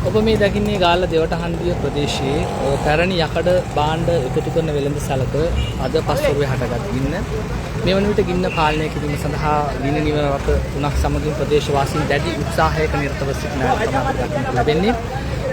ඔබ මේ දකින්නේ ගාල්ල දෙවටහන්දිය ප්‍රදේශයේ පැරණි යකඩ භාණ්ඩ එකතු කරන වෙළඳ සැලක අද පස්වරුවේ හටගත් ගින්න. මේ වන විට ගින්න පාලනය කිරීම සඳහා ගින්න නිවන රථ 3ක් සමගින් ප්‍රදේශවාසීන් දැඩි උත්සාහයක නිරතව සිටින තමයි ලැබෙන්නේ.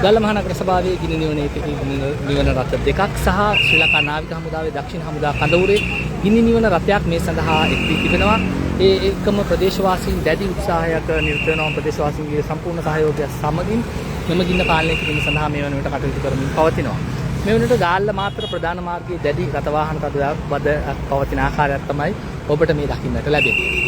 ගාල්ල මහනගර සභාවේ ගින්න නිවන එකකී ගින්න නිවන රථ දෙකක් සහ ශ්‍රී ලංකා නාවික හමුදාවේ දක්ෂිණ හමුදා කඳවුරේ ගින්න නිවන රථයක් මේ සඳහා එක් වී තිබෙනවා. ඒ එකම ප්‍රදේශවාසීන් දැඩි උත්සාහයක නිරත වෙනවා. ප්‍රදේශවාසීන්ගේ සම්පූර්ණ සහයෝගය සමගින් මෙම ගින්න පාලනය කිරීම සඳහා මේ වන විට කටයුතු කරමින් පවතිනවා. මේ වන විට ගාල්ල මාත්‍ර ප්‍රධාන මාර්ගයේ දැඩි රථවාහන බද පවතින ආකාරයක් තමයි ඔබට මේ දකින්නට ලැබෙන්නේ.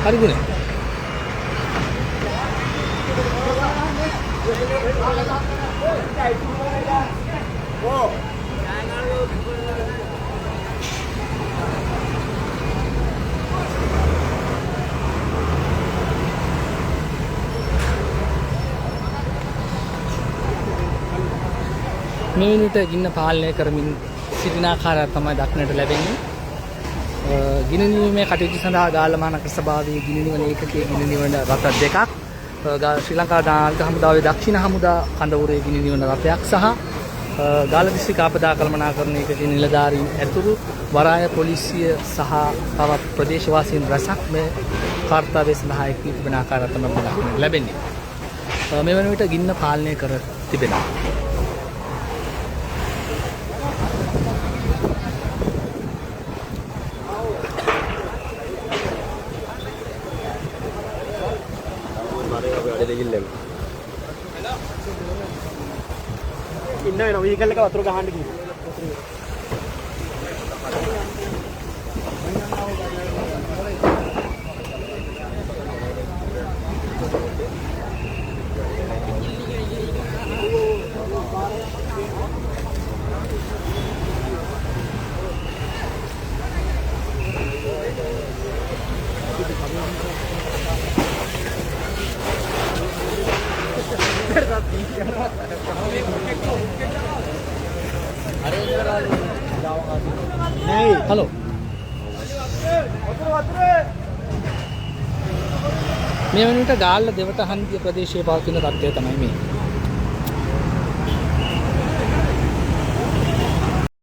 හරි ගුණේ. මේ වෙනුවට ගින්න පාලනය කරමින් සිටින ආකාරය තමයි දක්නට ලැබෙන්නේ. ගින්න නිවීමේ කටයුතු සඳහා ගාල්ල මහනගර සභාවේ ගින්න නිවන ඒකකයේ ගින්න නිවන රථ දෙකක්, ශ්‍රී ලංකා නාවික හමුදාවේ දක්ෂිණ හමුදා කඳවුරේ ගින්න නිවන රථයක් සහ ගාල්ල දිස්ත්‍රික් ආපදා කළමනාකරණ ඒකකයේ නිලධාරීන් ඇතුළු වරාය පොලිසිය සහ තවත් ප්‍රදේශවාසීන් රැසක් මේ කාර්යය සඳහා එක් වී තිබෙන ආකාරය තමයි දක්නට ලැබෙන්නේ. මේ වන විට ගින්න පාලනය කර තිබෙනවා. ඉන්න වෙනවා වීකල් එක වතුර ගහන්න කිව්වා. හලෝ. මේ වෙනුවට ගාල්ල දෙවටහන්දිය ප්‍රදේශයේ පවතින තත්ත්වය තමයි මේ.